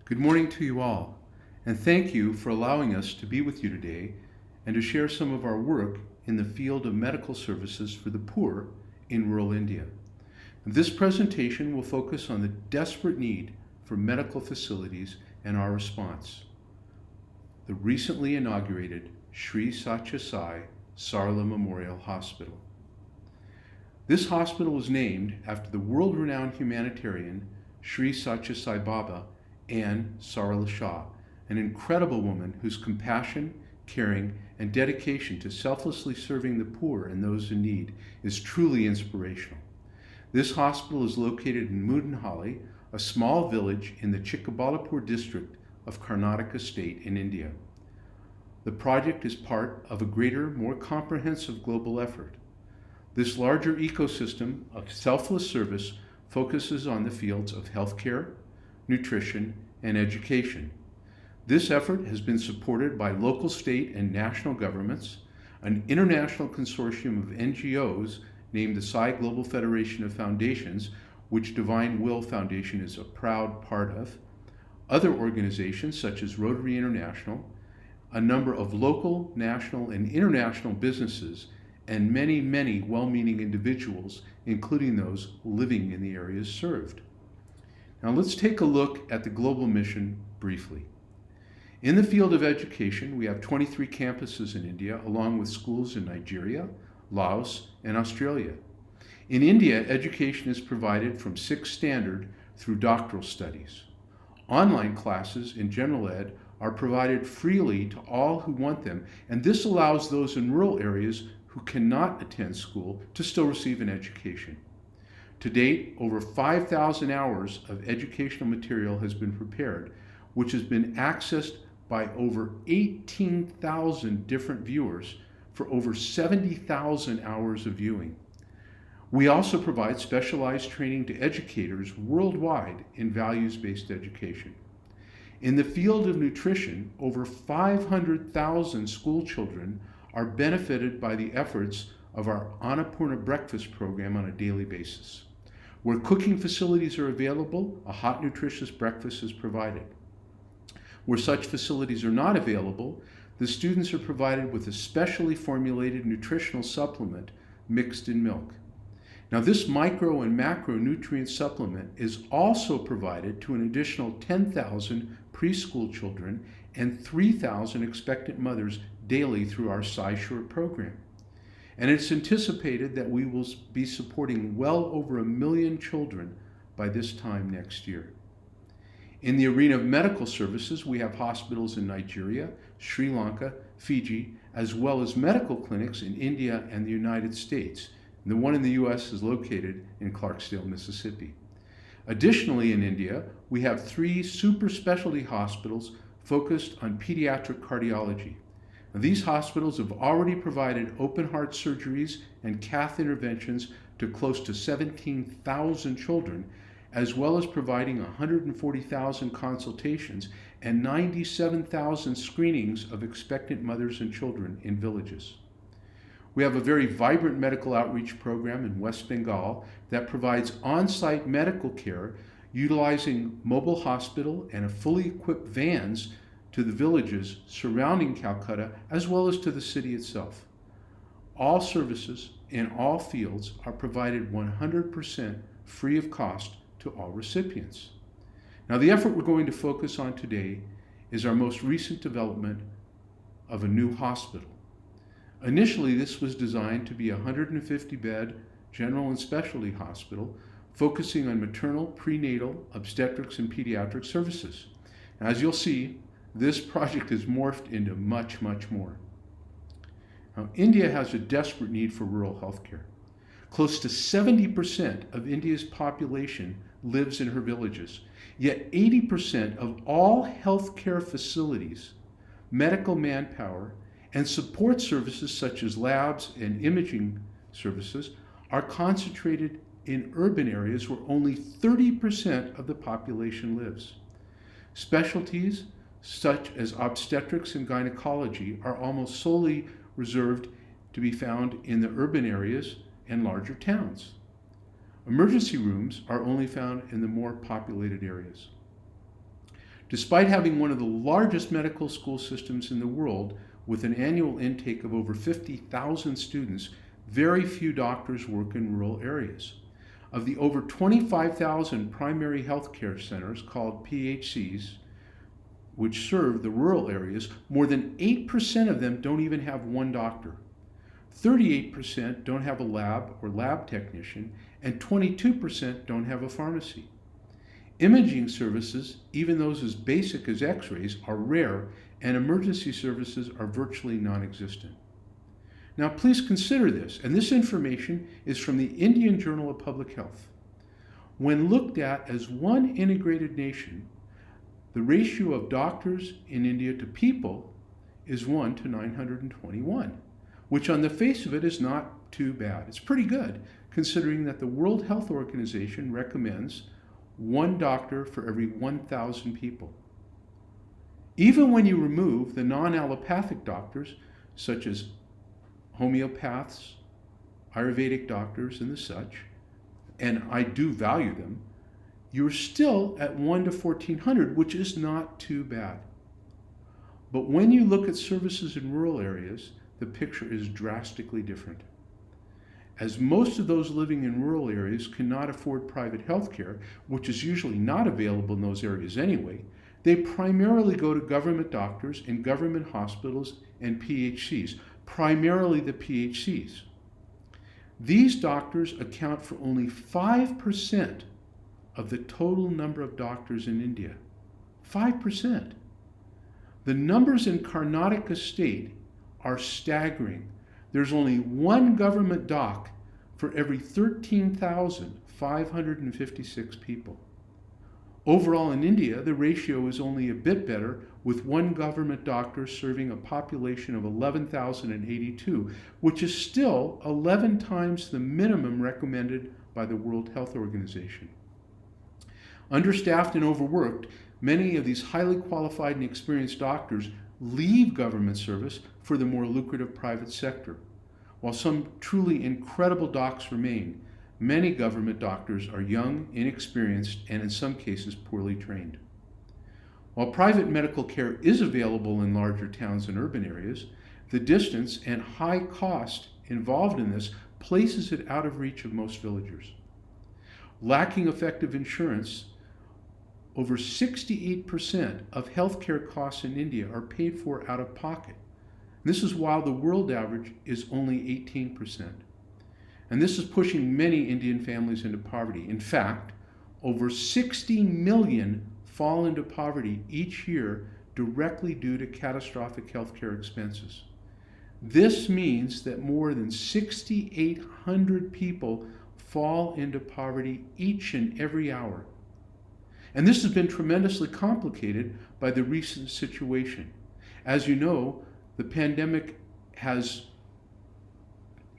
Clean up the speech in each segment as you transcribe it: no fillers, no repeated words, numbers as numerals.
Good morning to you all, and thank you for allowing us to be with you today and to share some of our work in the field of medical services for the poor in rural India. This presentation will focus on the desperate need for medical facilities and our response. The recently inaugurated Sri Satya Sai Sarla Memorial Hospital. This hospital was named after the world-renowned humanitarian Sri Satya Sai Baba and Sarla Shah, an incredible woman whose compassion, caring, and dedication to selflessly serving the poor and those in need is truly inspirational. This hospital is located in Mudanhalli, a small village in the Chikkabalapur district of Karnataka state in India. The project is part of a greater, more comprehensive global effort. This larger ecosystem of selfless service focuses on the fields of healthcare, nutrition, and education. This effort has been supported by local, state, and national governments, an international consortium of NGOs named the Sai Global Federation of Foundations, which Divine Will Foundation is a proud part of, other organizations such as Rotary International, a number of local, national, and international businesses, and many, many well-meaning individuals, including those living in the areas served. Now let's take a look at the global mission briefly. In the field of education, we have 23 campuses in India, along with schools in Nigeria, Laos, and Australia. In India, education is provided from 6th standard through doctoral studies. Online classes in general ed are provided freely to all who want them, and this allows those in rural areas who cannot attend school to still receive an education. To date, over 5,000 hours of educational material has been prepared, which has been accessed by over 18,000 different viewers for over 70,000 hours of viewing. We also provide specialized training to educators worldwide in values-based education. In the field of nutrition, over 500,000 school children are benefited by the efforts of our Annapurna breakfast program on a daily basis. Where cooking facilities are available, a hot, nutritious breakfast is provided. Where such facilities are not available, the students are provided with a specially formulated nutritional supplement mixed in milk. Now, this micro and macronutrient supplement is also provided to an additional 10,000 preschool children and 3,000 expectant mothers daily through our SciSure program. And it's anticipated that we will be supporting well over 1 million children by this time next year. In the arena of medical services, we have hospitals in Nigeria, Sri Lanka, Fiji, as well as medical clinics in India and the United States. And the one in the U.S. is located in Clarksdale, Mississippi. Additionally, in India, we have 3 super specialty hospitals focused on pediatric cardiology. Now, these hospitals have already provided open heart surgeries and cath interventions to close to 17,000 children, as well as providing 140,000 consultations and 97,000 screenings of expectant mothers and children in villages. We have a very vibrant medical outreach program in West Bengal that provides on-site medical care utilizing mobile hospital and fully equipped vans to the villages surrounding Calcutta, as well as to the city itself. All services in all fields are provided 100% free of cost to all recipients. Now, the effort we're going to focus on today is our most recent development of a new hospital. Initially, this was designed to be a 150-bed general and specialty hospital focusing on maternal, prenatal, obstetrics, and pediatric services. As you'll see, this project has morphed into much, much more. Now, India has a desperate need for rural health care. Close to 70% of India's population lives in her villages, yet 80% of all healthcare facilities, medical manpower, and support services such as labs and imaging services are concentrated in urban areas where only 30% of the population lives. Specialties such as obstetrics and gynecology are almost solely reserved to be found in the urban areas and larger towns. Emergency rooms are only found in the more populated areas. Despite having one of the largest medical school systems in the world, with an annual intake of over 50,000 students, very few doctors work in rural areas. Of the over 25,000 primary health care centers, called PHCs, which serve the rural areas, more than 8% of them don't even have one doctor. 38% don't have a lab or lab technician, and 22% don't have a pharmacy. Imaging services, even those as basic as x-rays, are rare, and emergency services are virtually non-existent. Now please consider this, and this information is from the Indian Journal of Public Health. When looked at as one integrated nation, the ratio of doctors in India to people is 1 to 921, which on the face of it is not too bad. It's pretty good, considering that the World Health Organization recommends 1 doctor for every 1,000 people. Even when you remove the non-allopathic doctors, such as homeopaths, Ayurvedic doctors, and the such, and I do value them, you're still at 1 to 1,400, which is not too bad. But when you look at services in rural areas, the picture is drastically different. As most of those living in rural areas cannot afford private health care, which is usually not available in those areas anyway, they primarily go to government doctors in government hospitals and PHCs, primarily the PHCs. These doctors account for only 5% of the total number of doctors in India. 5%. The numbers in Karnataka state are staggering. There's only 1 government doc for every 13,556 people. Overall in India, the ratio is only a bit better, with 1 government doctor serving a population of 11,082, which is still 11 times the minimum recommended by the World Health Organization. Understaffed and overworked, many of these highly qualified and experienced doctors leave government service for the more lucrative private sector. While some truly incredible docs remain, many government doctors are young, inexperienced, and in some cases poorly trained. While private medical care is available in larger towns and urban areas, the distance and high cost involved in this places it out of reach of most villagers. Lacking effective insurance, over 68% of healthcare costs in India are paid for out of pocket. This is while the world average is only 18%. And this is pushing many Indian families into poverty. In fact, over 60 million fall into poverty each year directly due to catastrophic healthcare expenses. This means that more than 6,800 people fall into poverty each and every hour. And this has been tremendously complicated by the recent situation. As you know, the pandemic has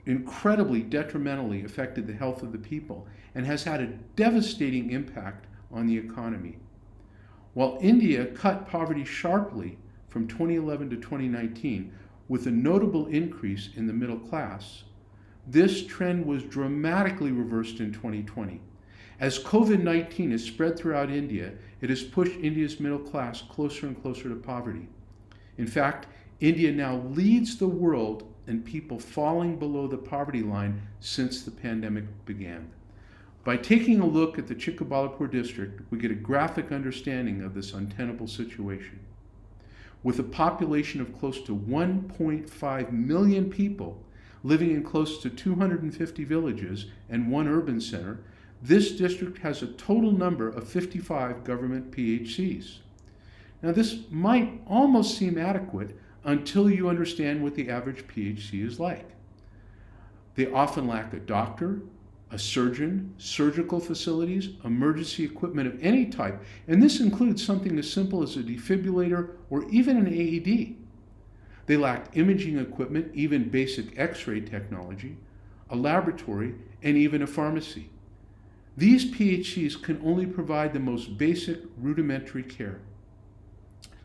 incredibly detrimentally affected the health of the people and has had a devastating impact on the economy. While India cut poverty sharply from 2011 to 2019 with a notable increase in the middle class, this trend was dramatically reversed in 2020. As COVID-19 has spread throughout India, it has pushed India's middle class closer and closer to poverty. In fact, India now leads the world in people falling below the poverty line since the pandemic began. By taking a look at the Chikkabalapur district, we get a graphic understanding of this untenable situation. With a population of close to 1.5 million people living in close to 250 villages and 1 urban center, this district has a total number of 55 government PHCs. Now this might almost seem adequate until you understand what the average PHC is like. They often lack a doctor, a surgeon, surgical facilities, emergency equipment of any type, and this includes something as simple as a defibrillator or even an AED. They lack imaging equipment, even basic X-ray technology, a laboratory, and even a pharmacy. These PHCs can only provide the most basic rudimentary care.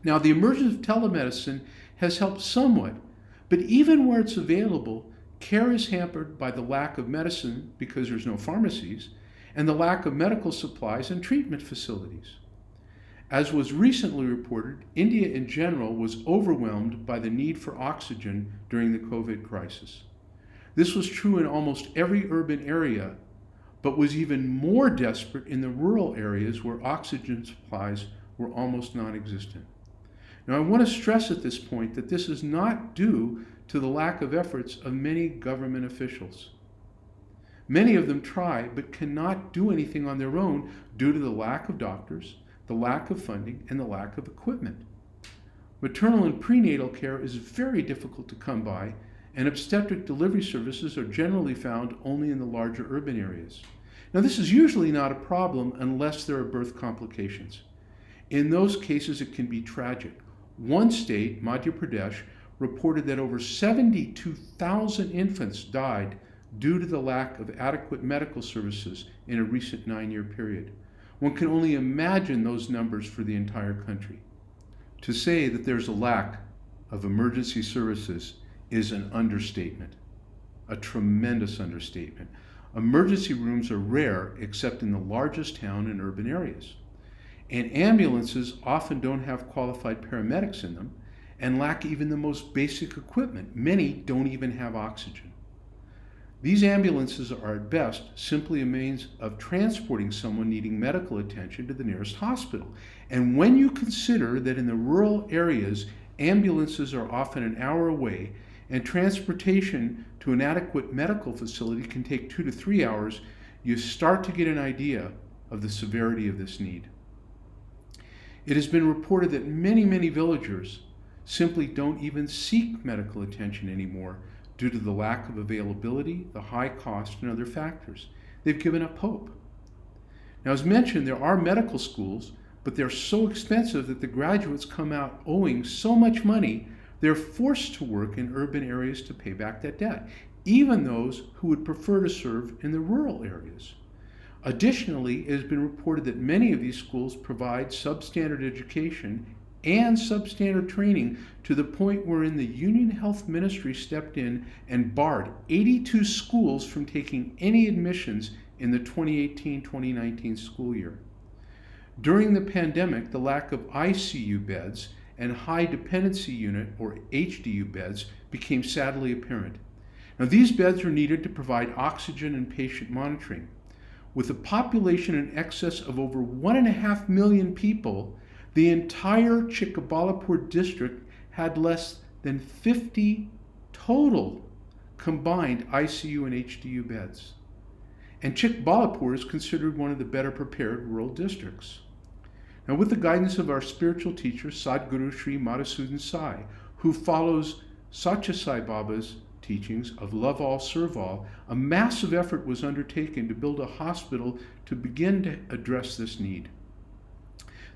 Now, the emergence of telemedicine has helped somewhat, but even where it's available, care is hampered by the lack of medicine because there's no pharmacies, and the lack of medical supplies and treatment facilities. As was recently reported, India in general was overwhelmed by the need for oxygen during the COVID crisis. This was true in almost every urban area, but was even more desperate in the rural areas where oxygen supplies were almost non-existent. Now, I want to stress at this point that this is not due to the lack of efforts of many government officials. Many of them try, but cannot do anything on their own due to the lack of doctors, the lack of funding, and the lack of equipment. Maternal and prenatal care is very difficult to come by, and obstetric delivery services are generally found only in the larger urban areas. Now, this is usually not a problem unless there are birth complications. In those cases, it can be tragic. One state, Madhya Pradesh, reported that over 72,000 infants died due to the lack of adequate medical services in a recent 9-year period. One can only imagine those numbers for the entire country. To say that there's a lack of emergency services is an understatement, a tremendous understatement. Emergency rooms are rare except in the largest town and urban areas. And ambulances often don't have qualified paramedics in them and lack even the most basic equipment. Many don't even have oxygen. These ambulances are at best simply a means of transporting someone needing medical attention to the nearest hospital. And when you consider that in the rural areas, ambulances are often an hour away and transportation to an adequate medical facility can take 2 to 3 hours, you start to get an idea of the severity of this need. It has been reported that many villagers simply don't even seek medical attention anymore due to the lack of availability, the high cost, and other factors. They've given up hope. Now, as mentioned, there are medical schools, but they're so expensive that the graduates come out owing so much money, they're forced to work in urban areas to pay back that debt, even those who would prefer to serve in the rural areas. Additionally, it has been reported that many of these schools provide substandard education and substandard training to the point wherein the Union Health Ministry stepped in and barred 82 schools from taking any admissions in the 2018-2019 school year. During the pandemic, the lack of ICU beds and high dependency unit or HDU beds became sadly apparent. Now, these beds are needed to provide oxygen and patient monitoring. With a population in excess of over 1.5 million people, the entire Chikkabalapur district had less than 50 total combined ICU and HDU beds. And Chikkabalapur is considered one of the better prepared rural districts. Now, with the guidance of our spiritual teacher, Sadhguru Sri Madhusudan Sai, who follows Satya Sai Baba's teachings of love all, serve all, a massive effort was undertaken to build a hospital to begin to address this need.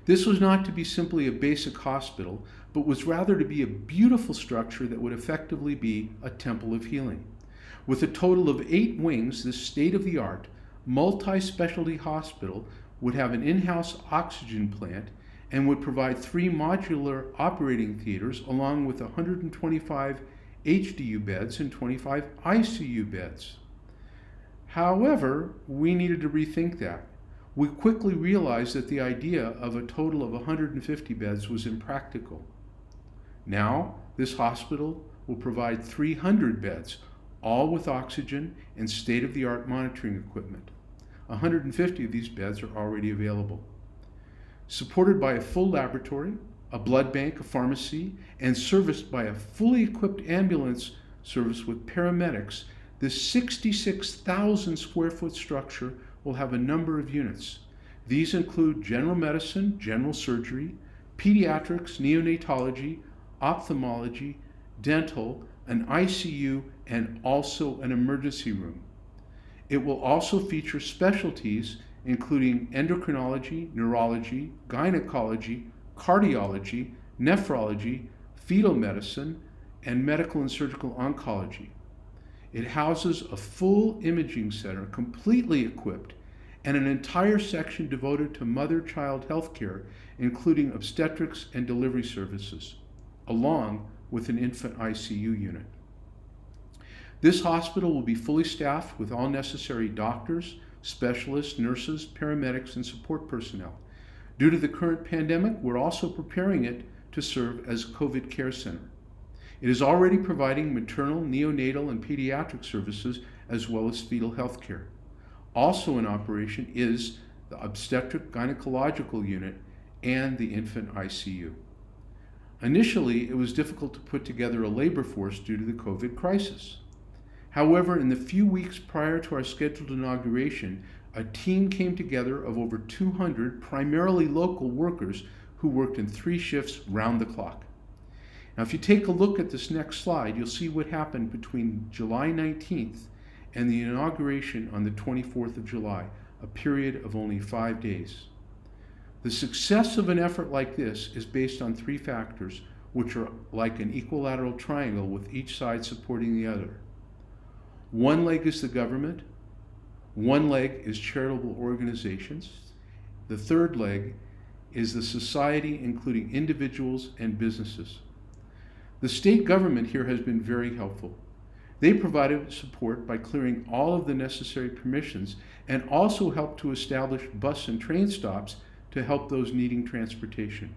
This was not to be simply a basic hospital, but was rather to be a beautiful structure that would effectively be a temple of healing. With a total of 8 wings, this state-of-the-art, multi-specialty hospital would have an in-house oxygen plant and would provide 3 modular operating theaters along with 125 HDU beds and 25 ICU beds. However, we needed to rethink that. We quickly realized that the idea of a total of 150 beds was impractical. Now, this hospital will provide 300 beds, all with oxygen and state-of-the-art monitoring equipment. 150 of these beds are already available. Supported by a full laboratory, a blood bank, a pharmacy, and serviced by a fully equipped ambulance service with paramedics, this 66,000 square foot structure will have a number of units. These include general medicine, general surgery, pediatrics, neonatology, ophthalmology, dental, an ICU, and also an emergency room. It will also feature specialties including endocrinology, neurology, gynecology, cardiology, nephrology, fetal medicine, and medical and surgical oncology. It houses a full imaging center completely equipped and an entire section devoted to mother-child health care, including obstetrics and delivery services, along with an infant ICU unit. This hospital will be fully staffed with all necessary doctors, specialists, nurses, paramedics, and support personnel. Due to the current pandemic, we're also preparing it to serve as a COVID care center. It is already providing maternal, neonatal, and pediatric services as well as fetal health care. Also in operation is the obstetric gynecological unit and the infant ICU. Initially, it was difficult to put together a labor force due to the COVID crisis. However, in the few weeks prior to our scheduled inauguration, a team came together of over 200 primarily local workers who worked in 3 shifts round the clock. Now, if you take a look at this next slide, you'll see what happened between July 19th and the inauguration on the 24th of July, a period of only 5 days. The success of an effort like this is based on 3 factors, which are like an equilateral triangle with each side supporting the other. One leg is the government, one leg is charitable organizations, the third leg is the society, including individuals and businesses. The state government here has been very helpful. They provided support by clearing all of the necessary permissions and also helped to establish bus and train stops to help those needing transportation.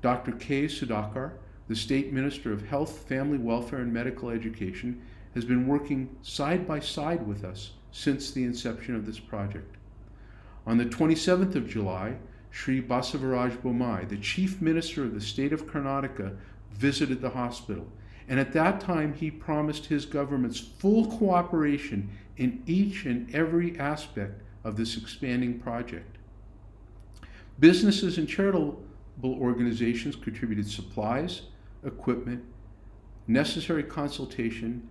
Dr. K. Sudhakar, the State Minister of Health, Family Welfare, and Medical Education, has been working side by side with us since the inception of this project. On the 27th of July, Sri Basavaraj Bommai, the Chief Minister of the state of Karnataka, visited the hospital, and at that time he promised his government's full cooperation in each and every aspect of this expanding project. Businesses and charitable organizations contributed supplies, equipment, necessary consultation,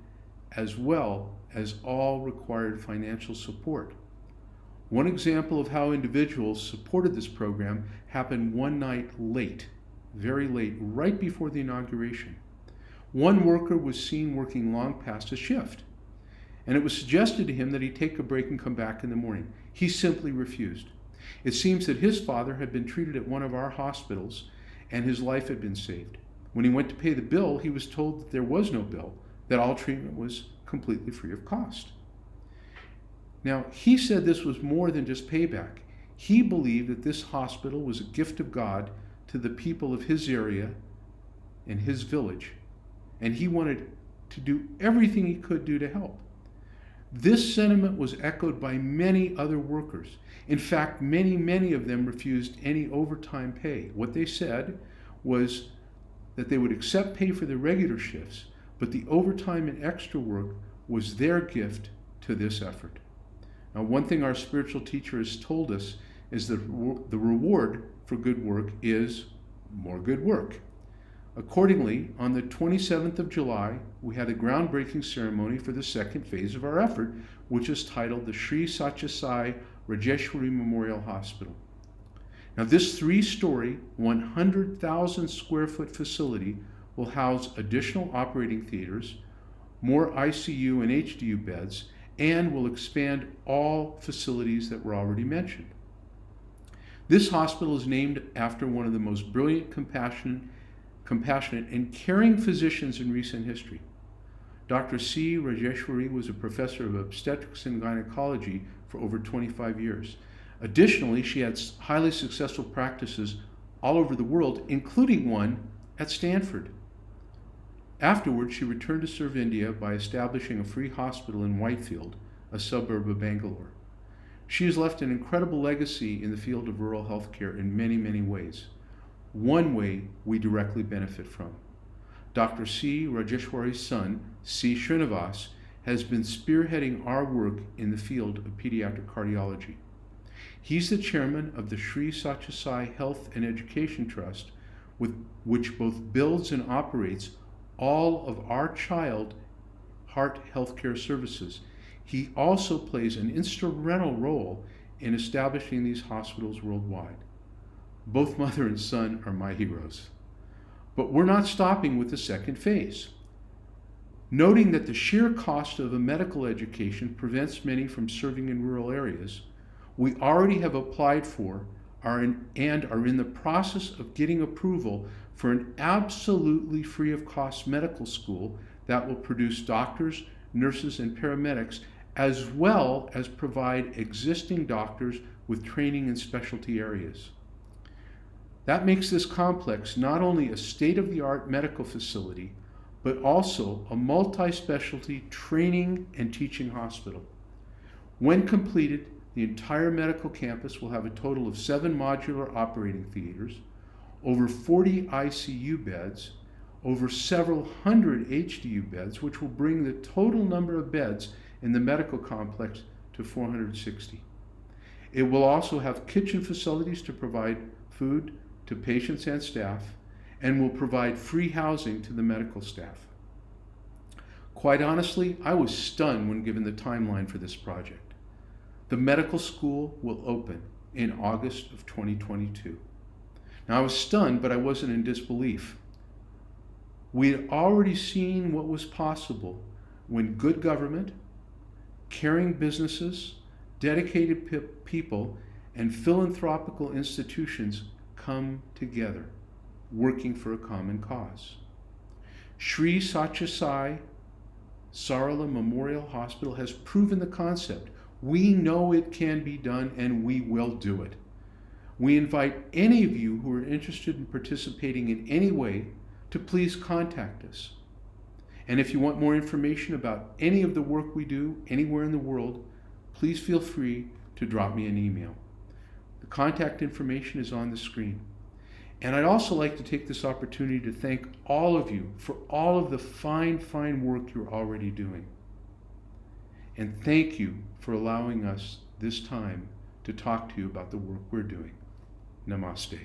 as well as all required financial support. One example of how individuals supported this program happened one night late, very late, right before the inauguration. One worker was seen working long past his shift, and it was suggested to him that he take a break and come back in the morning. He simply refused. It seems that his father had been treated at one of our hospitals and his life had been saved. When he went to pay the bill, he was told that there was no bill, that all treatment was completely free of cost. Now, he said this was more than just payback. He believed that this hospital was a gift of God to the people of his area and his village, and he wanted to do everything he could do to help. This sentiment was echoed by many other workers. In fact, many of them refused any overtime pay. What they said was that they would accept pay for their regular shifts, but the overtime and extra work was their gift to this effort. Now, one thing our spiritual teacher has told us is that the reward for good work is more good work. Accordingly, on the 27th of July, we had a groundbreaking ceremony for the second phase of our effort, which is titled the Sri Satya Sai Rajeshwari Memorial Hospital. Now, this 3-story, 100,000 square foot facility will house additional operating theaters, more ICU and HDU beds, and will expand all facilities that were already mentioned. This hospital is named after one of the most brilliant, compassionate, and caring physicians in recent history. Dr. C. Rajeshwari was a professor of obstetrics and gynecology for over 25 years. Additionally, she had highly successful practices all over the world, including one at Stanford. Afterwards, she returned to serve India by establishing a free hospital in Whitefield, a suburb of Bangalore. She has left an incredible legacy in the field of rural healthcare in many ways. One way we directly benefit from. Dr. C. Rajeshwari's son, C. Srinivas, has been spearheading our work in the field of pediatric cardiology. He's the chairman of the Sri Satya Sai Health and Education Trust, which both builds and operates all of our child heart healthcare services. He also plays an instrumental role in establishing these hospitals worldwide. Both mother and son are my heroes. But we're not stopping with the second phase. Noting that the sheer cost of a medical education prevents many from serving in rural areas, we already have applied for and are in the process of getting approval for an absolutely free of cost medical school that will produce doctors, nurses, and paramedics, as well as provide existing doctors with training in specialty areas. That makes this complex not only a state-of-the-art medical facility, but also a multi-specialty training and teaching hospital. When completed, the entire medical campus will have a total of 7 modular operating theaters, over 40 ICU beds, over several hundred HDU beds, which will bring the total number of beds in the medical complex to 460. It will also have kitchen facilities to provide food to patients and staff, and will provide free housing to the medical staff. Quite honestly, I was stunned when given the timeline for this project. The medical school will open in August of 2022. Now, I was stunned, but I wasn't in disbelief. We had already seen what was possible when good government, caring businesses, dedicated people, and philanthropical institutions come together, working for a common cause. Sri Satya Sai Sarala Memorial Hospital has proven the concept. We know it can be done, and we will do it. We invite any of you who are interested in participating in any way to please contact us. And if you want more information about any of the work we do anywhere in the world, please feel free to drop me an email. The contact information is on the screen. And I'd also like to take this opportunity to thank all of you for all of the fine work you're already doing. And thank you for allowing us this time to talk to you about the work we're doing. Namaste.